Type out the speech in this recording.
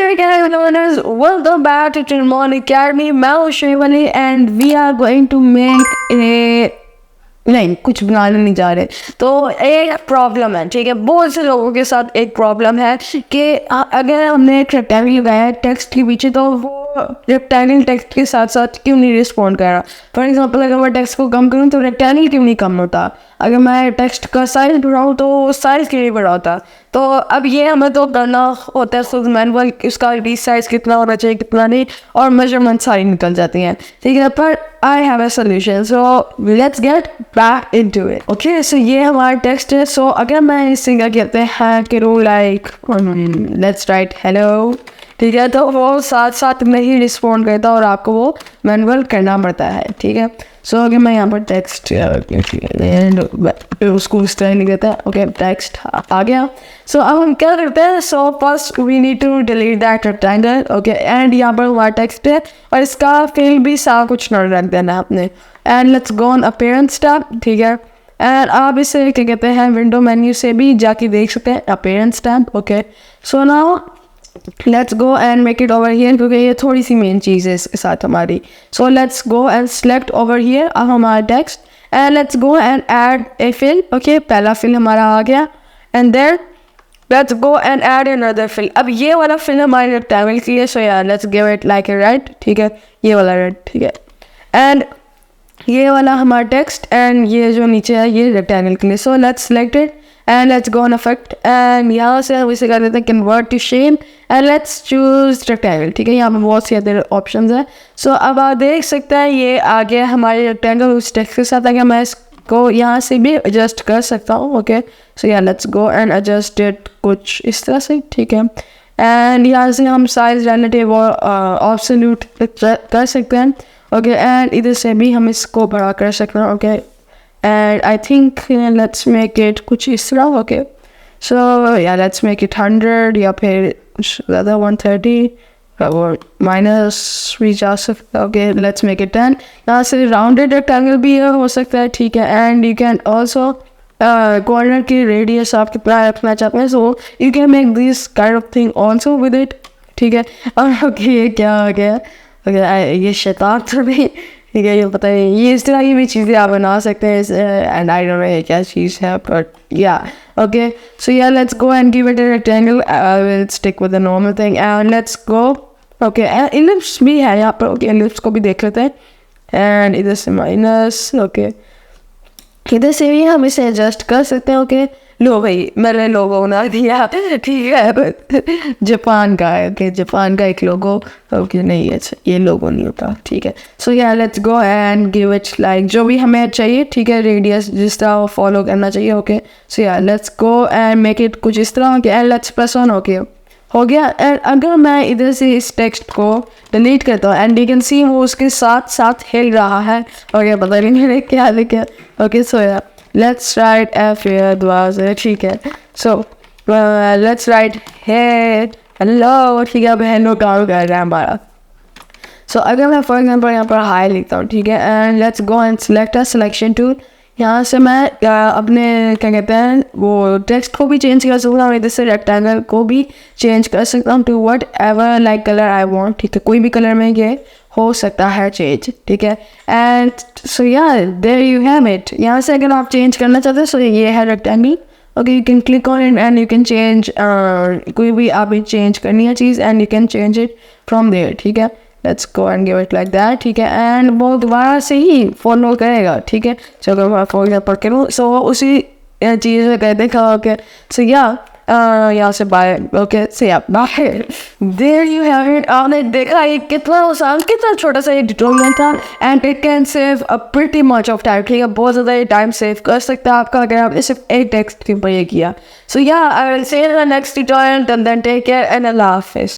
there, learners, welcome back to Tilmon Academy. मैं हूँ Shoaib Ali and we are going to make a नहीं कुछ बनाने नहीं जा रहे। तो एक प्रॉब्लम है, ठीक है, बहुत से लोगों के साथ एक प्रॉब्लम है कि अगर हमने एक रेक्टेंगल लगाया है टेक्स्ट के पीछे तो वो रेक्टेंगल टेक्स्ट के साथ साथ क्यों नहीं रिस्पॉन्ड कर रहा। फॉर एग्जांपल अगर मैं टेक्स्ट को कम करूँ तो रेक्टेंगल क्यों नहीं कम होता, अगर मैं टेक्स्ट का साइज बढ़ाऊँ तो साइज क्यों नहीं बढ़ा होता। तो अब ये हमें तो करना होता है खुद मैनुअल, उसका री साइज कितना होना चाहिए कितना नहीं, और मेजरमेंट सारी निकल जाती हैं, ठीक है। पर I have a solution, so let's get back into it. Okay, so ये हमारा टेक्स्ट है। सो अगर मैं इससे क्या कहते हैं कि लाइक लेट्स राइट हेलो, ठीक है, तो वो साथ साथ नहीं रिस्पॉन्ड करता और आपको वो मैनुअल करना पड़ता है, ठीक है। सो अगर मैं यहाँ पर टेक्स्ट उसको इस तरह लिख देता है, ओके टेक्स्ट आ गया। सो अब हम क्या करते हैं, so first we need to delete that rectangle, okay, and यहाँ पर हमारा टेक्स्ट है और इसका फिल भी सारा कुछ न रख देना आपने। And let's go on appearance tab, ठीक है, एंड आप इसे क्या कहते हैं विंडो मेन्यू से भी जाके देख सकते हैं appearance tab, okay. So now let's go and make it over here, क्योंकि ये थोड़ी सी मेन चीज़ है इसके साथ हमारी। So let's go and select over here अब हमारा text and let's go and add a fill, okay, पहला फिल हमारा आ gaya and then let's go and add another fill. अब ये वाला फिल हमारे रेक्टेंगल की है, सो यार let's give it like a red, ठीक है, ये वाला रेड, ठीक है, एंड ये वाला हमारा टेक्स्ट एंड ये जो नीचे है ये रेक्टेंगल के लिए। So let's select it and let's go on effect and यहाँ से हम इसे कर देते हैं convert to shape and let's choose rectangle, ठीक है। यहाँ पर बहुत सी अदर ऑप्शंस हैं। सो अब आप देख सकते हैं ये आ गया हमारे रेक्टेंगल उस टेक्स्ट के साथ। अगर मैं इसको यहाँ से भी एडजस्ट कर सकता हूँ, ओके। सो या let's go and adjust it कुछ इस तरह से, ठीक है, एंड यहाँ से हम साइज रिलेटिव और ऑब्सोल्यूट कर सकते हैं, ओके, एंड इधर से भी हम इसको बड़ा कर सकते हैं, okay. And I think let's make it कुछ इस तरह, okay, so yeah let's make it 100 या फिर ज़्यादा 130 और माइनस भी जा सकता है, okay, let's make it 10। यहाँ से राउंडेड रेक्टेंगल भी हो सकता है, ठीक है, and you can also corner की रेडियस आप कितना रखना चाहते हैं, so you can make this kind of thing also with it, ठीक है। और ओके ये क्या हो गया, ओके ये शैतान तो नहीं, ठीक है, ये पता है ये इस तरह की भी चीज़ें आप बना सकते हैं एंड आई डोंट नो ये क्या चीज़ है, बट या ओके। सो या let's go and give it a rectangle, I will stick with the normal thing and let's go, okay, ellipse भी है यहाँ पर, ओके, इलिप्स को भी देख लेते हैं एंड इधर से माइनस, ओके, इधर से भी हम इसे एडजस्ट कर सकते हैं, ओके। लो भाई मैंने लोगो बना दिया, ठीक है, जापान का है, ओके, जापान का एक लोगो, ओके, नहीं अच्छा ये लोगो नहीं होता, ठीक है। सो या let's go and give it like जो भी हमें चाहिए, ठीक है, रेडियस जिस तरह वो फॉलो करना चाहिए, ओके। सो या let's go and make it कुछ इस तरह, okay, and let's press on, okay, हो गया। एंड अगर मैं इधर से इस टेक्स्ट को डिलीट करता हूँ एंड यू कैन सी वो उसके साथ साथ हिल रहा है, ओके, पता नहीं मैंने क्या लिखा, ओके। सो या लेट्स राइट एफ हियर दुआ से, ठीक है। सो लेट्स राइट हेलो, ठीक है, अब हेलो काम कर रहा है हमारा। सो अगर मैं फॉर एग्जांपल यहाँ पर हाई लिखता हूँ, ठीक है, and let's go and select a selection tool, यहाँ से मैं अपने क्या कहते हैं वो टेक्स्ट को भी चेंज कर सकता हूँ, इधर से रेक्टेंगल को भी चेंज कर सकता हूँ to whatever like colour I want, ठीक है, कोई भी कलर में ये हो सकता है चेंज, ठीक है। एंड सो या देयर यू हैव इट। यहाँ से अगर आप चेंज करना चाहते हैं, सो ये है rectangle, okay, you can click on it and you can change कोई भी आप चेंज करनी है चीज़ and you can change it from there, ठीक है। Let's go and give it like that, ठीक है, एंड वो दोबारा से ही फॉलो करेगा, ठीक है। चलो मैं फॉर एग्जाम्पल करूँ, सो उसी चीज़ में कहते हैं, ओके। सो या यहाँ से बाय, ओके, से या bye, there you have it. आपने देखा ये कितना आसान, कितना छोटा सा ये ट्यूटोरियल था and it can save a pretty much of time, ठीक है, बहुत ज़्यादा ये टाइम सेव कर सकता है आपका अगर आपने सिर्फ एक टेक्स्ट के ऊपर ये किया। सो या I will see you in the next tutorial, then take care and अल्लाह हाफिज़।